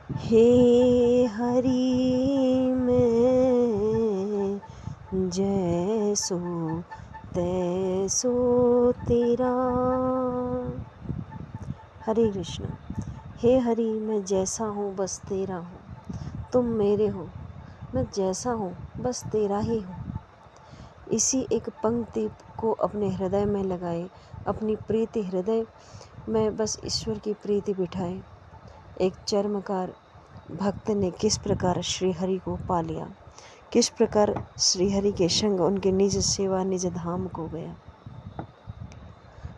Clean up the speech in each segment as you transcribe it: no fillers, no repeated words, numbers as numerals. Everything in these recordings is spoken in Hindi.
हे हरि मैं जैसो तैसो तेरा। हरे कृष्ण। हे हरि मैं जैसा हूँ बस तेरा हूँ, तुम मेरे हो, मैं जैसा हूँ बस तेरा ही हूँ। इसी एक पंक्ति को अपने हृदय में लगाए, अपनी प्रीति हृदय में बस ईश्वर की प्रीति बिठाए। एक चर्मकार भक्त ने किस प्रकार श्री हरि को पा लिया, किस प्रकार श्री हरि के संग उनके निज सेवा निज धाम को गया।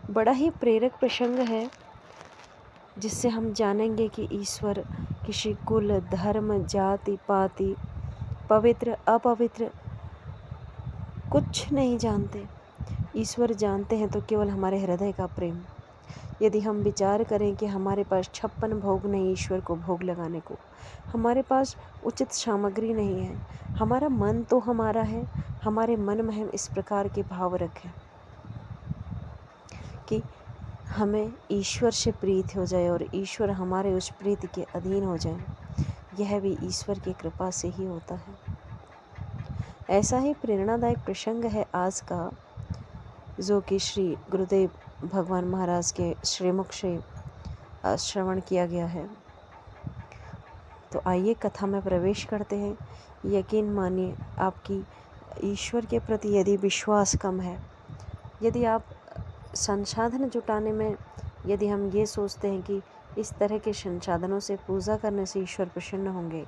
बड़ा ही प्रेरक प्रसंग है, जिससे हम जानेंगे कि ईश्वर किसी कुल धर्म जाति पाति पवित्र अपवित्र कुछ नहीं जानते। ईश्वर जानते हैं तो केवल हमारे हृदय का प्रेम। यदि हम विचार करें कि हमारे पास 56 भोग नहीं ईश्वर को भोग लगाने को, हमारे पास उचित सामग्री नहीं है, हमारा मन तो हमारा है, हमारे मन में हम इस प्रकार के भाव रखें कि हमें ईश्वर से प्रीति हो जाए और ईश्वर हमारे उस प्रीति के अधीन हो जाए, यह भी ईश्वर की कृपा से ही होता है। ऐसा ही प्रेरणादायक प्रसंग है आज का, जो कि श्री गुरुदेव भगवान महाराज के श्रीमुख से श्रवण किया गया है। तो आइए कथा में प्रवेश करते हैं। यकीन मानिए, आपकी ईश्वर के प्रति यदि विश्वास कम है, यदि आप संसाधन जुटाने में यदि हम ये सोचते हैं कि इस तरह के संसाधनों से पूजा करने से ईश्वर प्रसन्न होंगे,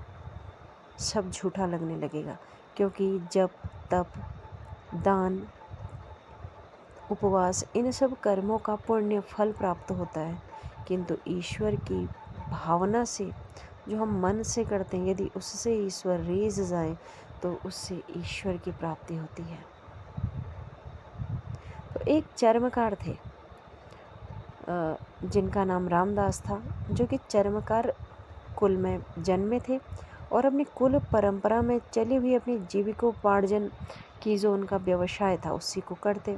सब झूठा लगने लगेगा। क्योंकि जप तप दान उपवास इन सब कर्मों का पुण्य फल प्राप्त होता है, किंतु ईश्वर की भावना से जो हम मन से करते हैं, यदि उससे ईश्वर रीझ जाए तो उससे ईश्वर की प्राप्ति होती है। तो एक चर्मकार थे, जिनका नाम रामदास था, जो कि चर्मकार कुल में जन्मे थे और अपनी कुल परंपरा में चली हुई अपनी जीविकोपार्जन की जो उनका व्यवसाय था उसी को करते,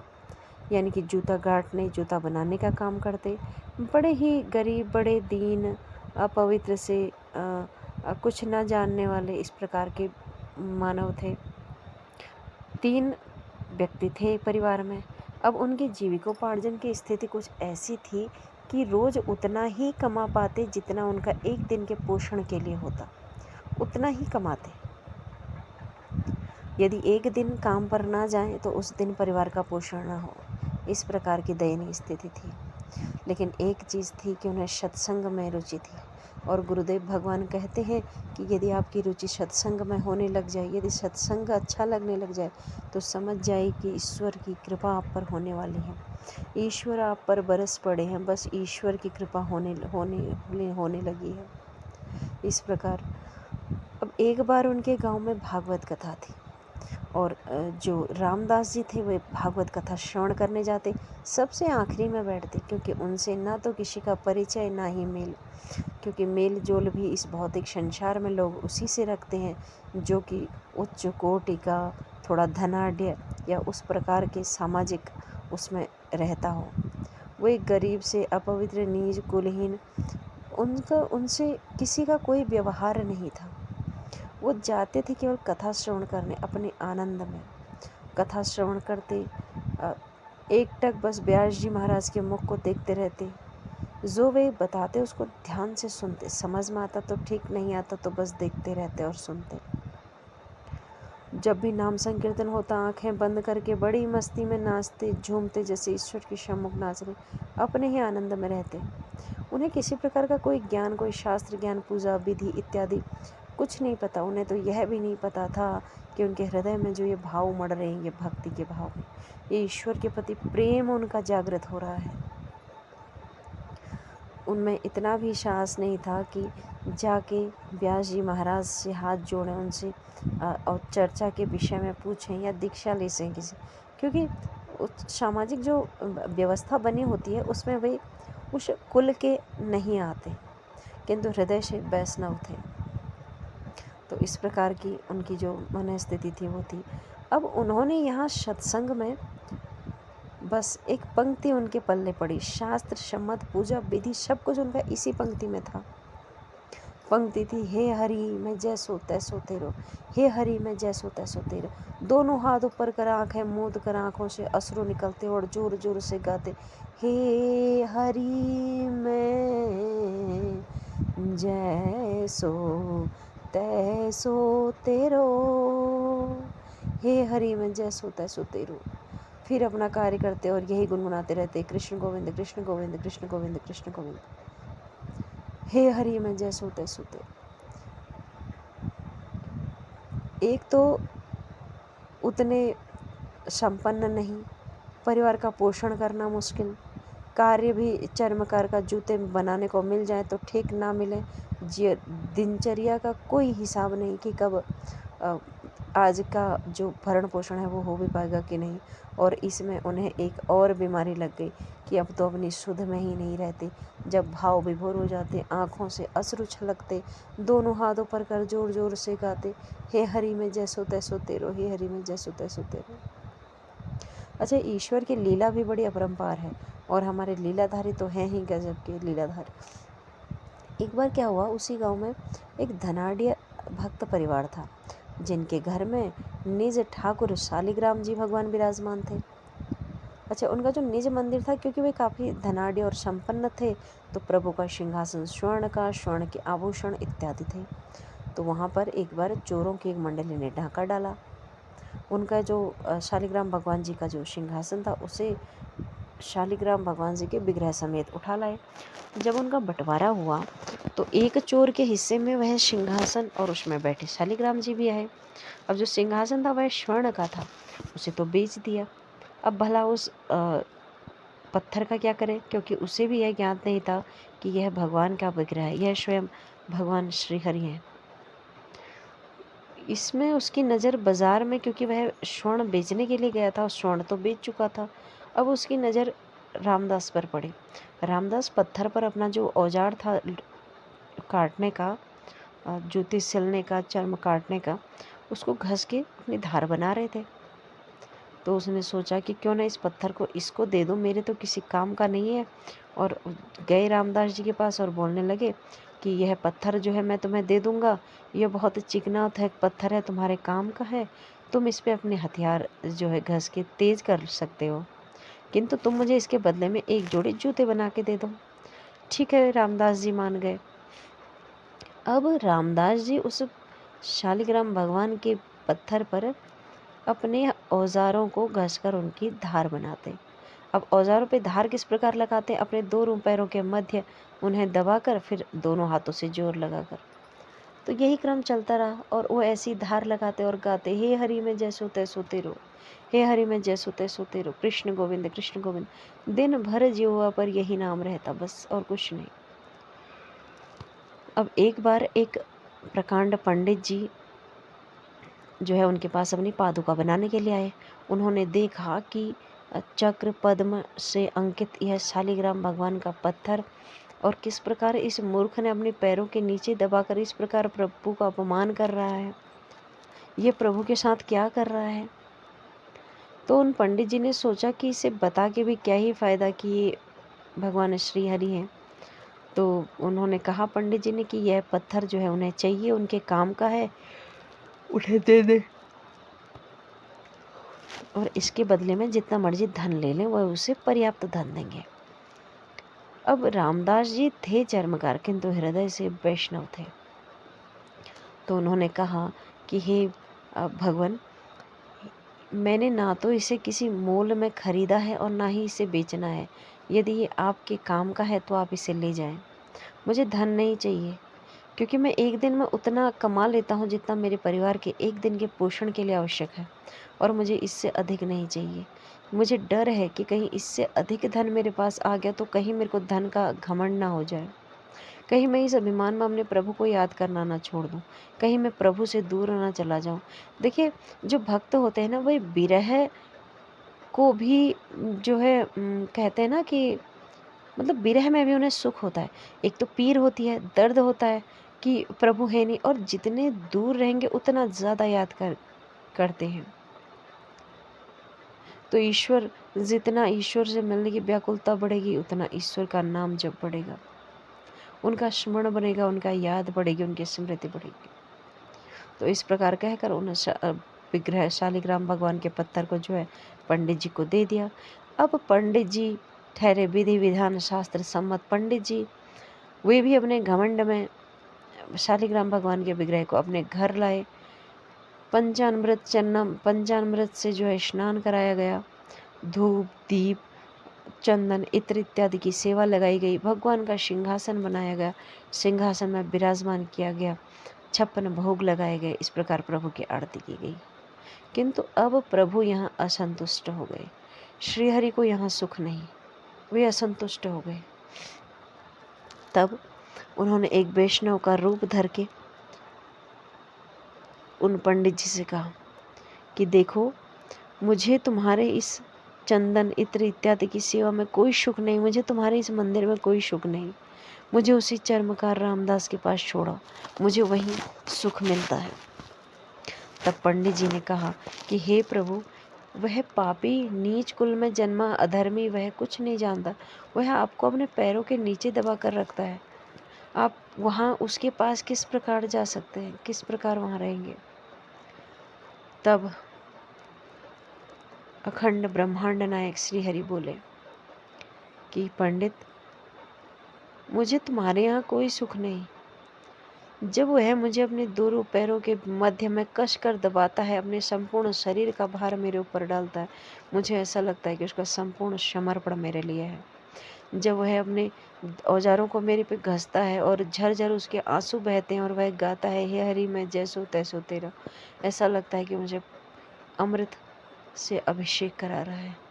यानी कि जूता गांठने जूता बनाने का काम करते। बड़े ही गरीब, बड़े दीन, अपवित्र से कुछ न जानने वाले इस प्रकार के मानव थे। 3 व्यक्ति थे परिवार में। अब उनकी जीविकोपार्जन की स्थिति कुछ ऐसी थी कि रोज उतना ही कमा पाते जितना उनका एक दिन के पोषण के लिए होता, उतना ही कमाते। यदि एक दिन काम पर ना जाएं तो उस दिन परिवार का पोषण ना हो, इस प्रकार की दयनीय स्थिति थी। लेकिन एक चीज़ थी कि उन्हें सत्संग में रुचि थी, और गुरुदेव भगवान कहते हैं कि यदि आपकी रुचि सत्संग में होने लग जाए, यदि सत्संग अच्छा लगने लग जाए, तो समझ जाए कि ईश्वर की कृपा आप पर होने वाली है, ईश्वर आप पर बरस पड़े हैं, बस ईश्वर की कृपा होने लगी है। इस प्रकार अब एक बार उनके गांव में भागवत कथा थी, और जो रामदास जी थे वे भागवत कथा श्रवण करने जाते, सबसे आखिरी में बैठते, क्योंकि उनसे ना तो किसी का परिचय ना ही मेल, क्योंकि मेल जोल भी इस भौतिक संसार में लोग उसी से रखते हैं जो कि उच्च कोटि का, थोड़ा धनाढ़ या उस प्रकार के सामाजिक उसमें रहता हो। वो एक गरीब से अपवित्र नीच कुलहीन, उनसे किसी का कोई व्यवहार नहीं था। वो जाते थे केवल कथा श्रवण करने, अपने आनंद में कथा श्रवण करते, एकटक बस व्यास जी महाराज के मुख को देखते रहते, जो वे बताते उसको ध्यान से सुनते, समझ में आता तो ठीक, नहीं आता तो बस देखते रहते और सुनते। जब भी नाम संकीर्तन होता, आंखें बंद करके बड़ी मस्ती में नाचते झूमते, जैसे ईश्वर के सम्मुख नाच रहे, अपने ही आनंद में रहते। उन्हें किसी प्रकार का कोई ज्ञान, कोई शास्त्र ज्ञान, पूजा विधि इत्यादि कुछ नहीं पता। उन्हें तो यह भी नहीं पता था कि उनके हृदय में जो ये भाव मड़ रहे हैं, ये भक्ति के भाव हैं, ये ईश्वर के प्रति प्रेम उनका जागृत हो रहा है। उनमें इतना भी साहस नहीं था कि जाके व्यास जी महाराज से हाथ जोड़ें, उनसे और चर्चा के विषय में पूछें या दीक्षा ले सकें किसी, क्योंकि सामाजिक जो व्यवस्था बनी होती है उसमें वे उस कुल के नहीं आते, किंतु हृदय से वैष्णव थे। तो इस प्रकार की उनकी जो मनस्थिति थी वो थी। अब उन्होंने यहाँ सत्संग में बस एक पंक्ति उनके पल्ले पड़ी, शास्त्र सम्मत पूजा विधि सब कुछ उनका इसी पंक्ति में था। पंक्ति थी, हे हरि मैं जैसो तैसो तेरो, हे हरि मैं जैसो तैसो तेरो। दोनों हाथ ऊपर कर, आंखें मूंद कर, आंखों से अश्रु निकलते और जोर जोर से गाते, हे हरि मैं जैसो तैसो तेरो, हे हरि मैं जैसो तैसो तेरो। फिर अपना कार्य करते और यही गुनगुनाते रहते, कृष्ण गोविंद कृष्ण गोविंद कृष्ण गोविंद कृष्ण गोविंद, हे हरि मैं जैसो तैसो तेरो। एक तो उतने संपन्न नहीं, परिवार का पोषण करना मुश्किल, कार्य भी चर्मकार का जूते बनाने को मिल जाए तो ठीक ना मिले, दिनचर्या का कोई हिसाब नहीं कि कब आज का जो भरण पोषण है वो हो भी पाएगा कि नहीं। और इसमें उन्हें एक और बीमारी लग गई कि अब तो अपनी सुध में ही नहीं रहते, जब भाव विभोर हो जाते, आँखों से अश्रु छलकते, दोनों हाथ ऊपर कर जोर जोर से गाते, हे हरि में जैसो तैसो तेरो, हे हरि में जैसो तैसो तेरो। अच्छा, ईश्वर की लीला भी बड़ी अपरंपार है और हमारे लीलाधारी तो हैं ही गजब के लीलाधारी। एक बार क्या हुआ, उसी गांव में एक धनाढ़ भक्त परिवार था जिनके घर में निज ठाकुर शालिग्राम जी भगवान विराजमान थे। अच्छा, उनका जो निज मंदिर था, क्योंकि वे काफ़ी धनाढ़ और संपन्न थे, तो प्रभु का सिंहासन स्वर्ण का, स्वर्ण के आभूषण इत्यादि थे। तो वहाँ पर एक बार चोरों की एक मंडली ने डाका डाला। उनका जो शालिग्राम भगवान जी का जो सिंहासन था उसे शालिग्राम भगवान जी के विग्रह समेत उठा लाए। जब उनका बंटवारा हुआ तो एक चोर के हिस्से में वह सिंहासन और उसमें बैठे शालिग्राम जी भी आए। अब जो सिंहासन था वह स्वर्ण का था, उसे तो बेच दिया। अब भला उस पत्थर का क्या करें, क्योंकि उसे भी यह ज्ञात नहीं था कि यह भगवान का विग्रह है, यह स्वयं भगवान श्री हरि हैं। इसमें उसकी नज़र बाज़ार में, क्योंकि वह स्वर्ण बेचने के लिए गया था, स्वर्ण तो बेच चुका था, अब उसकी नज़र रामदास पर पड़ी। रामदास पत्थर पर अपना जो औजार था काटने का, जूती सिलने का, चर्म काटने का, उसको घस के अपनी धार बना रहे थे। तो उसने सोचा कि क्यों ना इस पत्थर को इसको दे दूं, मेरे तो किसी काम का नहीं है। और गए रामदास जी के पास और बोलने लगे कि यह पत्थर जो है मैं तुम्हें दे दूंगा, यह बहुत चिकना पत्थर है, तुम्हारे काम का है, तुम इस पे अपने हथियार जो है घस के तेज कर सकते हो, किंतु तुम मुझे इसके बदले में एक जोड़ी जूते बना के दे दो। ठीक है, रामदास जी मान गए। अब रामदास जी उस शालिग्राम भगवान के पत्थर पर अपने औजारों को घसकर उनकी धार बनाते। अब औजारों पे धार किस प्रकार लगाते, अपने दोनों पैरों के मध्य उन्हें दबाकर फिर दोनों हाथों से जोर लगाकर। तो यही क्रम चलता रहा और वो ऐसी धार लगाते और गाते, हे हरि में जैसो तैसो तेरो, हे हरि में जैसो तैसो तेरो, कृष्ण गोविंद कृष्ण गोविंद। दिन भर जिह्वा पर यही नाम रहता, बस और कुछ नहीं। अब एक बार एक प्रकांड पंडित जी जो है उनके पास अपनी पादुका बनाने के लिए आए। उन्होंने देखा कि चक्र पद्म से अंकित यह शालिग्राम भगवान का पत्थर, और किस प्रकार इस मूर्ख ने अपने पैरों के नीचे दबाकर इस प्रकार प्रभु का अपमान कर रहा है, ये प्रभु के साथ क्या कर रहा है। तो उन पंडित जी ने सोचा कि इसे बता के भी क्या ही फायदा कि ये भगवान श्री हरि हैं। तो उन्होंने कहा पंडित जी ने कि यह पत्थर जो है उन्हें चाहिए, उनके काम का है, उन्हें दे दे, और इसके बदले में जितना मर्जी धन ले लें वह उसे पर्याप्त धन देंगे। अब रामदास जी थे चर्मकार, किंतु हृदय से वैष्णव थे। तो उन्होंने कहा कि हे भगवान, मैंने ना तो इसे किसी मोल में खरीदा है और ना ही इसे बेचना है। यदि ये आपके काम का है तो आप इसे ले जाएं। मुझे धन नहीं चाहिए, क्योंकि मैं एक दिन में उतना कमा लेता हूँ जितना मेरे परिवार के एक दिन के पोषण के लिए आवश्यक है, और मुझे इससे अधिक नहीं चाहिए। मुझे डर है कि कहीं इससे अधिक धन मेरे पास आ गया तो कहीं मेरे को धन का घमंड ना हो जाए, कहीं मैं इस अभिमान में अपने प्रभु को याद करना ना छोड़ दूँ, कहीं मैं प्रभु से दूर ना चला जाऊँ। देखिए, जो भक्त होते हैं ना, वही विरह को भी जो है कहते हैं ना कि मतलब विरह में भी उन्हें सुख होता है। एक तो पीर होती है, दर्द होता है कि प्रभु है नहीं, और जितने दूर रहेंगे उतना ज़्यादा याद करते हैं। तो जितना ईश्वर से मिलने की व्याकुलता बढ़ेगी, उतना ईश्वर का नाम जप बढ़ेगा, उनका स्मरण बनेगा, उनका याद बढ़ेगी, उनकी स्मृति बढ़ेगी। तो इस प्रकार कहकर उन विग्रह शालिग्राम भगवान के पत्थर को जो है पंडित जी को दे दिया। अब पंडित जी ठहरे विधि विधान शास्त्र सम्मत पंडित जी, वे भी अपने घमंड में शालिग्राम भगवान के विग्रह को अपने घर लाए। पंचामृत से जो है स्नान कराया गया, धूप दीप चंदन इत्र इत्यादि की सेवा लगाई गई, भगवान का सिंहासन बनाया गया, सिंहासन में विराजमान किया गया, 56 भोग लगाए गए। इस प्रकार प्रभु की आरती की गई। किंतु अब प्रभु यहाँ असंतुष्ट हो गए। श्रीहरि को यहाँ सुख नहीं, वे असंतुष्ट हो गए। तब उन्होंने एक वैष्णव का रूप धर के उन पंडित जी से कहा कि देखो, मुझे तुम्हारे इस चंदन इत्र इत्यादि की सेवा में कोई सुख नहीं, मुझे तुम्हारे इस मंदिर में कोई सुख नहीं, मुझे उसी चर्मकार रामदास के पास छोड़ो, मुझे वहीं सुख मिलता है। तब पंडित जी ने कहा कि हे प्रभु, वह पापी नीच कुल में जन्मा अधर्मी, वह कुछ नहीं जानता, वह आपको अपने पैरों के नीचे दबा कर रखता है, आप वहाँ उसके पास किस प्रकार जा सकते हैं, किस प्रकार वहाँ रहेंगे। तब अखंड ब्रह्मांड नायक श्री हरि बोले कि पंडित, मुझे तुम्हारे यहाँ कोई सुख नहीं। जब वह मुझे अपने दोनों पैरों के मध्य में कस कर दबाता है, अपने संपूर्ण शरीर का भार मेरे ऊपर डालता है, मुझे ऐसा लगता है कि उसका संपूर्ण समर्पण मेरे लिए है। जब वह अपने औजारों को मेरे पे घसता है और झरझर उसके आंसू बहते हैं और वह गाता है, हे हरि मैं जैसो तैसो तेरा, ऐसा लगता है कि मुझे अमृत से अभिषेक करा रहा है।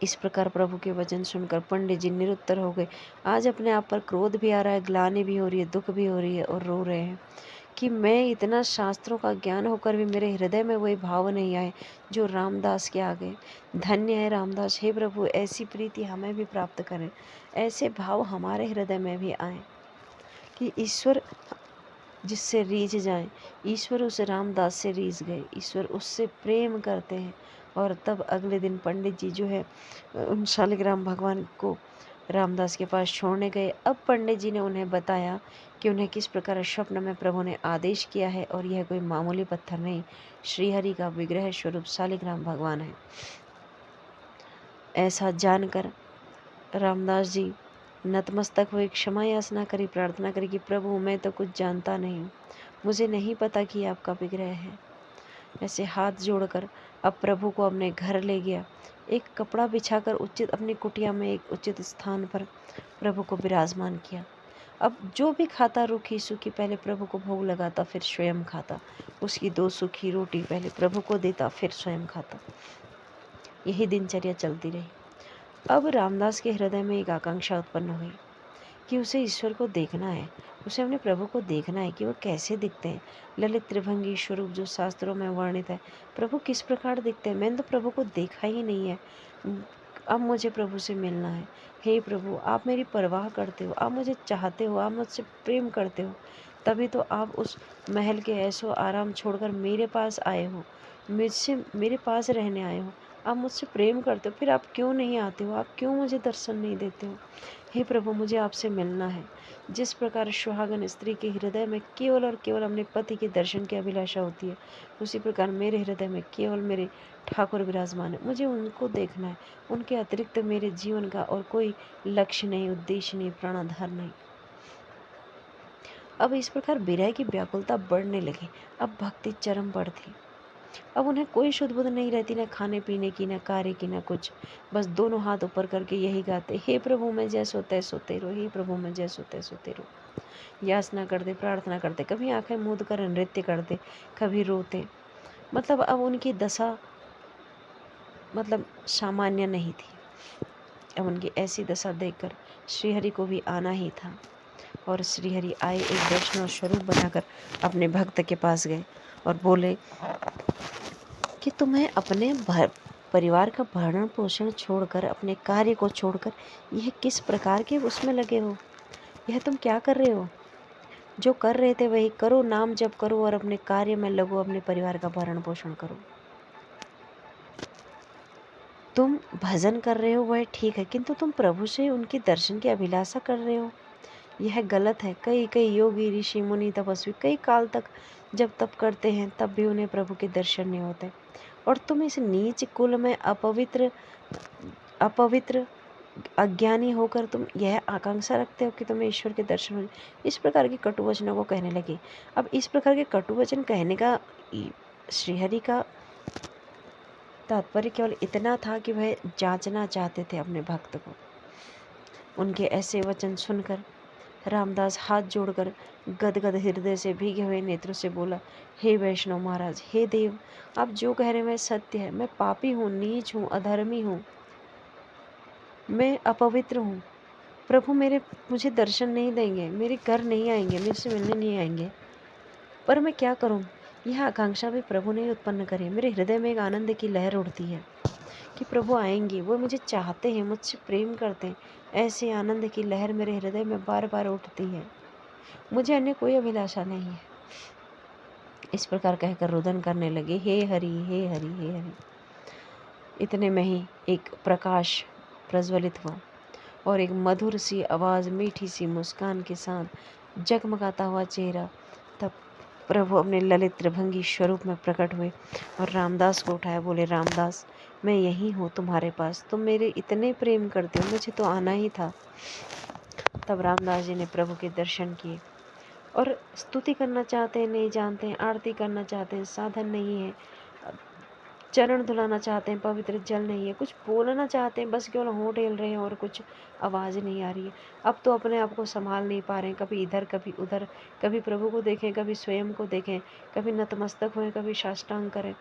इस प्रकार प्रभु के वचन सुनकर पंडित जी निरुत्तर हो गए। आज अपने आप पर क्रोध भी आ रहा है, ग्लानि भी हो रही है, दुख भी हो रही है और रो रहे हैं कि मैं इतना शास्त्रों का ज्ञान होकर भी मेरे हृदय में वही भाव नहीं आए जो रामदास के आ गए। धन्य है रामदास, हे प्रभु ऐसी प्रीति हमें भी प्राप्त करें, ऐसे भाव हमारे हृदय में भी आए कि ईश्वर जिससे रीझ जाए। ईश्वर उस रामदास से रीझ गए, ईश्वर उससे प्रेम करते हैं। और तब अगले दिन पंडित जी जो है उन शालिग्राम भगवान को रामदास के पास छोड़ने गए। अब पंडित जी ने उन्हें बताया कि उन्हें किस प्रकार स्वप्न में प्रभु ने आदेश किया है और यह कोई मामूली पत्थर नहीं, श्रीहरि का विग्रह स्वरूप शालिग्राम भगवान है। ऐसा जानकर रामदास जी नतमस्तक हुए, क्षमा याचना करी, प्रार्थना करी कि प्रभु मैं तो कुछ जानता नहीं हूँ, मुझे नहीं पता कि आपका विग्रह है। ऐसे हाथ जोड़कर अब प्रभु को अपने घर ले गया। एक कपड़ा बिछाकर उचित अपनी कुटिया में एक उचित स्थान पर प्रभु को विराजमान किया। अब जो भी खाता रूखी सूखी पहले प्रभु को भोग लगाता, फिर स्वयं खाता। उसकी 2 सूखी रोटी पहले प्रभु को देता, फिर स्वयं खाता। यही दिनचर्या चलती रही। अब रामदास के हृदय में एक आकांक्षा उत्पन्न हुई कि उसे ईश्वर को देखना है, उसे अपने प्रभु को देखना है कि वो कैसे दिखते हैं। ललित त्रिभंगी स्वरूप जो शास्त्रों में वर्णित है, प्रभु किस प्रकार दिखते हैं। मैंने तो प्रभु को देखा ही नहीं है, अब मुझे प्रभु से मिलना है। हे प्रभु, आप मेरी परवाह करते हो, आप मुझे चाहते हो, आप मुझसे प्रेम करते हो, तभी तो आप उस महल के ऐशो आराम छोड़कर मेरे पास आए हो, मुझसे मेरे पास रहने आए हो। आप मुझसे प्रेम करते हो, फिर आप क्यों नहीं आते हो, आप क्यों मुझे दर्शन नहीं देते हो। हे प्रभु, मुझे आपसे मिलना है। जिस प्रकार सुहागन स्त्री के हृदय में केवल और केवल अपने पति के दर्शन की अभिलाषा होती है, उसी प्रकार मेरे हृदय में केवल मेरे ठाकुर विराजमान है, मुझे उनको देखना है। उनके अतिरिक्त मेरे जीवन का और कोई लक्ष्य नहीं, उद्देश्य नहीं, प्राणाधार नहीं। अब इस प्रकार विरह की व्याकुलता बढ़ने लगी। अब भक्ति चरम पर थी। अब उन्हें कोई शुद्ध बुद्ध नहीं रहती, न खाने पीने की, न कार्य की, न कुछ। बस दोनों हाथ ऊपर करके यही गाते, हे प्रभु मैं जैसो तैसो तेरो, हे प्रभु मैं जैसो तैसो तेरो। याचना करते, प्रार्थना करते, कभी आंखें मूंद कर नृत्य करते, कभी रोते। मतलब अब उनकी दशा सामान्य नहीं थी। अब उनकी ऐसी दशा देखकर श्रीहरि को भी आना ही था। और श्रीहरि आए, एक वैष्णव स्वरूप बनाकर अपने भक्त के पास गए और बोले कि तुम्हें अपने परिवार का भरण पोषण छोड़कर, अपने कार्य को छोड़कर यह किस प्रकार के उसमें लगे हो, यह तुम क्या कर रहे हो। जो कर रहे थे वही करो, नाम जप करो और अपने कार्य में लगो, अपने परिवार का भरण पोषण करो। तुम भजन कर रहे हो वह ठीक है, किंतु तुम प्रभु से उनके दर्शन की अभिलाषा कर रहे हो, यह गलत है। कई कई योगी ऋषि मुनि तपस्वी कई काल तक जब तप करते हैं तब भी उन्हें प्रभु के दर्शन नहीं होते, और तुम इस नीच कुल में अपवित्र अज्ञानी होकर तुम यह आकांक्षा रखते हो कि तुम्हें ईश्वर के दर्शन हो जाए। इस प्रकार के कटु वचनों को कहने लगे। अब इस प्रकार के कटु वचन कहने का श्रीहरि का तात्पर्य केवल इतना था कि वह जांचना चाहते थे अपने भक्त को। उनके ऐसे वचन सुनकर रामदास हाथ जोड़कर गदगद हृदय से भीगे हुए नेत्रों से बोला, हे वैष्णव महाराज, हे देव, आप जो कह रहे हैं वह सत्य है। मैं पापी हूँ, नीच हूँ, अधर्मी हूँ, मैं अपवित्र हूँ। प्रभु मुझे दर्शन नहीं देंगे, मेरे घर नहीं आएंगे, मेरे से मिलने नहीं आएंगे, पर मैं क्या करूँ? यह आकांक्षा भी प्रभु ने उत्पन्न करी। मेरे हृदय में एक आनंद की लहर उठती है कि प्रभु आएंगे, वो मुझे चाहते हैं, मुझसे प्रेम करते हैं। ऐसी आनंद की लहर मेरे हृदय में बार बार उठती है। मुझे अन्य कोई अभिलाषा नहीं है। इस प्रकार कहकर रुदन करने लगे, हे हरि, हे हरि, हे हरि। इतने में ही एक प्रकाश प्रज्वलित हुआ और एक मधुर सी आवाज़, मीठी सी मुस्कान के साथ जगमगाता हुआ चेहरा, तब प्रभु अपने ललित त्रिभंगी स्वरूप में प्रकट हुए और रामदास को उठाया। बोले, रामदास, मैं यहीं हूँ तुम्हारे पास। तुम मेरे इतने प्रेम करते हो, मुझे तो आना ही था। तब रामदास जी ने प्रभु के दर्शन किए और स्तुति करना चाहते हैं, नहीं जानते हैं, आरती करना चाहते हैं, साधन नहीं है, चरण धुलाना चाहते हैं, पवित्र जल नहीं है, कुछ बोलना चाहते हैं, बस केवल होंठ हिल रहे हैं और कुछ आवाज़ नहीं आ रही है। अब तो अपने आप को संभाल नहीं पा रहे हैं, कभी इधर कभी उधर, कभी प्रभु को देखें, कभी स्वयं को देखें, कभी नतमस्तक हुए, कभी साष्टांग करें।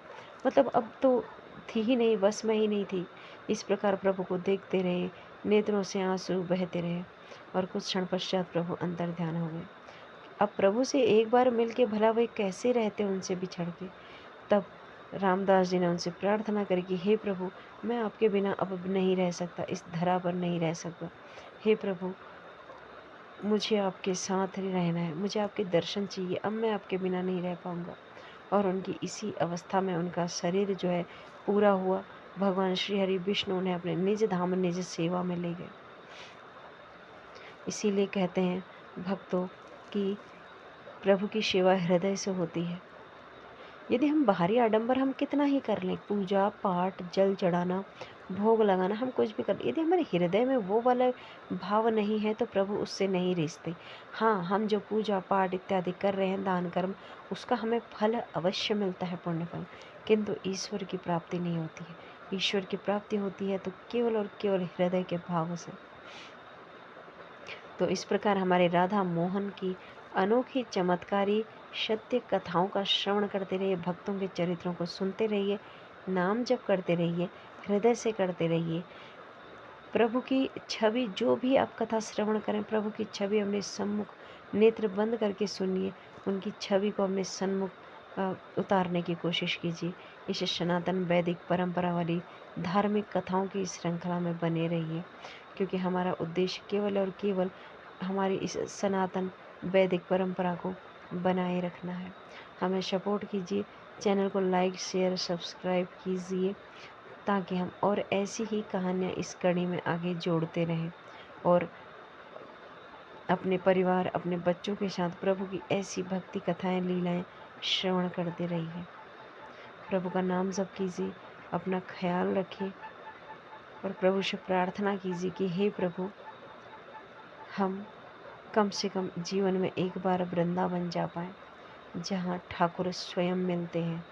मतलब अब तो थी ही नहीं, बस में ही नहीं थी। इस प्रकार प्रभु को देखते रहे, नेत्रों से आंसू बहते रहे और कुछ क्षण पश्चात प्रभु अंतर ध्यान हो गए। अब प्रभु से एक बार मिल के भला वे कैसे रहते उनसे बिछड़ के। तब रामदास जी ने उनसे प्रार्थना करी कि हे प्रभु, मैं आपके बिना अब नहीं रह सकता, इस धरा पर नहीं रह सकता। हे प्रभु, मुझे आपके साथ ही रहना है, मुझे आपके दर्शन चाहिए, अब मैं आपके बिना नहीं रह पाऊंगा। और उनकी इसी अवस्था में उनका शरीर जो है पूरा हुआ। भगवान श्री हरि विष्णु उन्हें अपने निज धाम, निज सेवा में ले गए। इसीलिए कहते हैं भक्तों कि प्रभु की सेवा हृदय से होती है। यदि हम बाहरी आडंबर हम कितना ही कर लें, पूजा पाठ, जल चढ़ाना, भोग लगाना, हम कुछ भी कर लें, यदि हमारे हृदय में वो वाला भाव नहीं है तो प्रभु उससे नहीं रिश्ते। हाँ, हम जो पूजा पाठ इत्यादि कर रहे हैं, दान कर्म, उसका हमें फल अवश्य मिलता है, पुण्य फल, किंतु ईश्वर की प्राप्ति नहीं होती है। ईश्वर की प्राप्ति होती है तो केवल और केवल हृदय के भाव से। तो इस प्रकार हमारे राधा मोहन की अनोखी चमत्कारी सत्य कथाओं का श्रवण करते रहिए, भक्तों के चरित्रों को सुनते रहिए, नाम जप करते रहिए, हृदय से करते रहिए। प्रभु की छवि, जो भी आप कथा श्रवण करें, प्रभु की छवि अपने सम्मुख नेत्र बंद करके सुनिए, उनकी छवि को अपने सन्मुख उतारने की कोशिश कीजिए। इस सनातन वैदिक परंपरा वाली धार्मिक कथाओं की श्रृंखला में बने रहिए, क्योंकि हमारा उद्देश्य केवल और केवल हमारी इस सनातन वैदिक परंपरा को बनाए रखना है। हमें सपोर्ट कीजिए, चैनल को लाइक, शेयर, सब्सक्राइब कीजिए, ताकि हम और ऐसी ही कहानियाँ इस कड़ी में आगे जोड़ते रहें और अपने परिवार, अपने बच्चों के साथ प्रभु की ऐसी भक्ति कथाएं, लीलाएं श्रवण करते रहिए। प्रभु का नाम जप कीजिए, अपना ख्याल रखिए और प्रभु से प्रार्थना कीजिए कि हे प्रभु, हम कम से कम जीवन में एक बार वृंदावन जा पाएँ, जहाँ ठाकुर स्वयं मिलते हैं।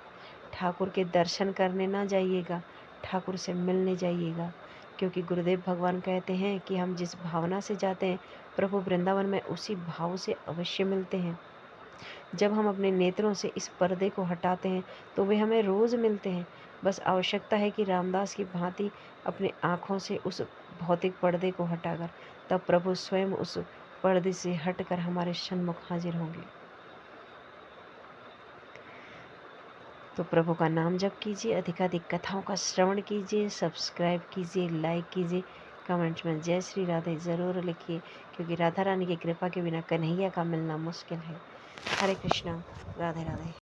ठाकुर के दर्शन करने ना जाइएगा, ठाकुर से मिलने जाइएगा, क्योंकि गुरुदेव भगवान कहते हैं कि हम जिस भावना से जाते हैं प्रभु वृंदावन में, उसी भाव से अवश्य मिलते हैं। जब हम अपने नेत्रों से इस पर्दे को हटाते हैं तो वे हमें रोज़ मिलते हैं। बस आवश्यकता है कि रामदास की भांति अपने आँखों से उस भौतिक पर्दे को हटाकर, तब प्रभु स्वयं उस पर्दे से हटकर हमारे सन्मुख हाजिर होंगे। तो प्रभु का नाम जप कीजिए, अधिकाधिक कथाओं का श्रवण कीजिए, सब्सक्राइब कीजिए, लाइक कीजिए, कमेंट्स में जय श्री राधे ज़रूर लिखिए, क्योंकि राधा रानी की कृपा के बिना कन्हैया का मिलना मुश्किल है। हरे कृष्णा, राधे राधे।